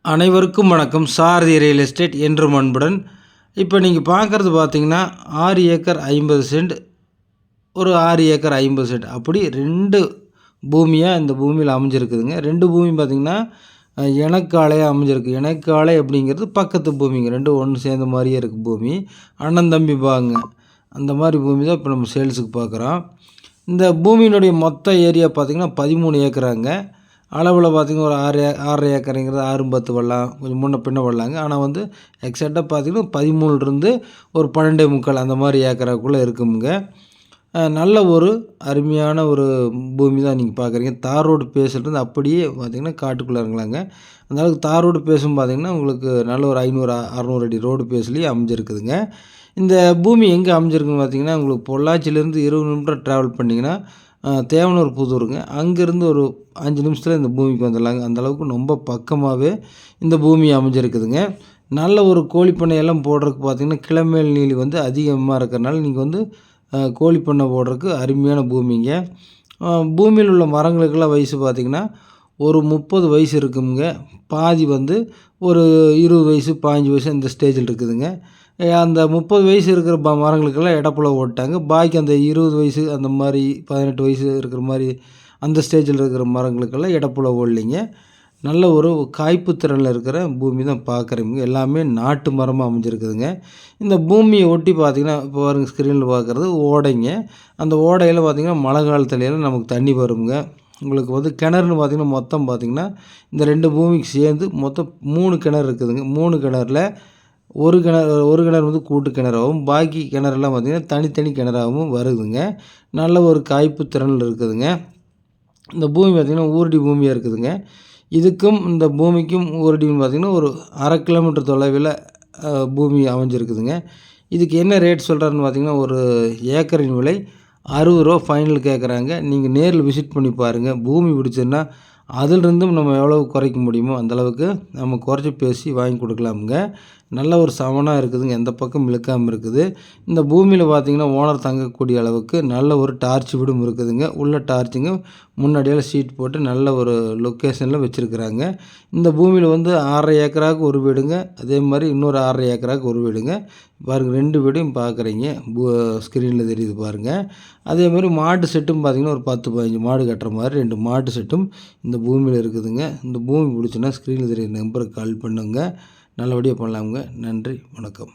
அனைவருக்கும் வணக்கம். சாரதி real estate என்றும் அன்புடன். இப்போ நீங்கள் பார்க்குறது பார்த்தீங்கன்னா 6 ஏக்கர் 50 சென்ட், ஒரு 6 ஏக்கர் 50 சென்ட் அப்படி 2 பூமியாக இந்த பூமியில் அமைஞ்சிருக்குதுங்க. 2 பூமி பார்த்திங்கன்னா இணக்காலையாக அமைஞ்சிருக்கு. இணக்காலை அப்படிங்கிறது பக்கத்து பூமிங்க, 2 ஒன்று சேர்ந்த மாதிரியே இருக்குது பூமி. அண்ணன் தம்பி பாங்க அந்த மாதிரி பூமி தான் இப்போ நம்ம சேல்ஸுக்கு பார்க்குறோம். இந்த பூமியினுடைய மொத்த ஏரியா பார்த்திங்கன்னா 13 ஏக்கராங்க. அளவில் பார்த்திங்கன்னா ஒரு 6 ஏக்கருங்கிறது 6 10 வரலாம், கொஞ்சம் முன்ன பின்ன வரலாங்க. ஆனால் வந்து எக்ஸாக்டாக பார்த்திங்கன்னா 13லேருந்து ஒரு 12.75 அந்த மாதிரி ஏக்கராக்குள்ளே இருக்குங்க. நல்ல ஒரு அருமையான ஒரு பூமி தான் நீங்கள் பார்க்குறீங்க. தார் ரோடு பேசுகிறது அப்படியே பார்த்திங்கன்னா காட்டுக்குள்ளே இருக்கலாங்க. அந்த அளவுக்கு தார் ரோடு பேசும் பார்த்திங்கன்னா உங்களுக்கு நல்ல ஒரு 500 600 அடி ரோடு பேஸ்லேயே அமைஞ்சிருக்குதுங்க. இந்த பூமி எங்கே அமைஞ்சிருக்குன்னு பார்த்திங்கன்னா உங்களுக்கு பொள்ளாச்சியிலேருந்து 20 நிமிடம் ட்ராவல் பண்ணிங்கன்னா தேவனூர் புதூருங்க. அங்கேருந்து ஒரு 5 நிமிஷத்தில் இந்த பூமிக்கு வந்துடலாங்க. அந்தளவுக்கு ரொம்ப பக்கமாகவே இந்த பூமி அமைஞ்சிருக்குதுங்க. நல்ல ஒரு கோழிப்பண்ணையெல்லாம் போடுறதுக்கு பார்த்திங்கன்னா கிளமேல் நீலி வந்து அதிகமாக இருக்கிறனால நீங்கள் வந்து கோழிப்பண்ணை போடுறதுக்கு அருமையான பூமிங்க. பூமியில் உள்ள மரங்களுக்கெல்லாம் வயசு பார்த்திங்கன்னா ஒரு 30 வயசு இருக்குங்க. பாதி வந்து ஒரு 20 வயசு 15 வயசு இந்த ஸ்டேஜில் இருக்குதுங்க. அந்த 30 வயசு இருக்கிற மரங்களுக்கெல்லாம் எடப்புல ஓட்டாங்க. பாக்கி அந்த 20 வயசு அந்த மாதிரி 18 வயசு இருக்கிற மாதிரி அந்த ஸ்டேஜில் இருக்கிற மரங்களுக்கெல்லாம் எடப்புல ஓடலிங்க. நல்ல ஒரு காய்ப்பு திறனில் இருக்கிற பூமி தான் பார்க்குறீங்க. எல்லாமே நாட்டு மரமாக அமைஞ்சிருக்குதுங்க. இந்த பூமியை ஒட்டி பார்த்திங்கன்னா இப்போ பாருங்க ஸ்க்ரீனில் பார்க்குறது ஓடைங்க. அந்த ஓடையில் பார்த்திங்கன்னா மழை காலத்துலலாம் நமக்கு தண்ணி வருங்க. உங்களுக்கு வந்து கிணறுன்னு பார்த்திங்கன்னா மொத்தம் பார்த்திங்கன்னா இந்த 2 பூமிக்கு சேர்ந்து மொத்தம் 3 கிணறு இருக்குதுங்க. 3 கிணறுல ஒரு கிணறு வந்து கூட்டு கிணறாகவும், பாக்கி கிணறுலாம் பார்த்திங்கன்னா தனித்தனி கிணறாகவும் வருதுங்க. நல்ல ஒரு காய்ப்பு திறனில் இருக்குதுங்க. இந்த பூமி பார்த்திங்கன்னா ஊரடி பூமியாக இருக்குதுங்க. இதுக்கும் இந்த பூமிக்கும் ஊரடின்னு பார்த்திங்கன்னா ஒரு 1/2 கிலோமீட்டர் தொலைவில் பூமி அமைஞ்சிருக்குதுங்க. இதுக்கு என்ன ரேட் சொல்கிறாருன்னு பார்த்திங்கன்னா ஒரு ஏக்கரின் விலை 60 ரூபா ஃபைனல் கேட்குறாங்க. நீங்கள் நேரில் விசிட் பண்ணி பாருங்கள். பூமி பிடிச்சதுன்னா அதிலிருந்தும் நம்ம எவ்வளவு குறைக்க முடியுமோ அந்தளவுக்கு நம்ம குறைச்சி பேசி வாங்கி கொடுக்கலாமுங்க. நல்ல ஒரு சமனாக இருக்குதுங்க, எந்த பக்கம் இழுக்காமல் இருக்குது. இந்த பூமியில் பார்த்திங்கன்னா ஓனர் தங்கக்கூடிய அளவுக்கு நல்ல ஒரு டார்ச் வீடும் இருக்குதுங்க. உள்ள டார்ச்சுங்க முன்னாடியெல்லாம் ஷீட் போட்டு நல்ல ஒரு லொக்கேஷனில் வச்சுருக்குறாங்க. இந்த பூமியில் வந்து 1/2 ஏக்கராவுக்கு ஒரு வீடுங்க, அதே மாதிரி இன்னொரு 1/2 ஏக்கராவுக்கு ஒரு வீடுங்க. பாருங்கள் 2 வீடையும் பார்க்குறீங்க, ஸ்க்ரீனில் தெரியுது பாருங்கள். அதேமாதிரி மாட்டு செட்டும் பார்த்திங்கன்னா ஒரு 10 15 மாடு கட்டுற மாதிரி 2 மாட்டு செட்டும் இந்த பூமியில் இருக்குதுங்க. இந்த பூமி பிடிச்சுன்னா ஸ்க்ரீனில் தெரியுற நம்பருக்கு கால் பண்ணுங்க. நல்லபடியாக பண்ணலாமுங்க. நன்றி, வணக்கம்.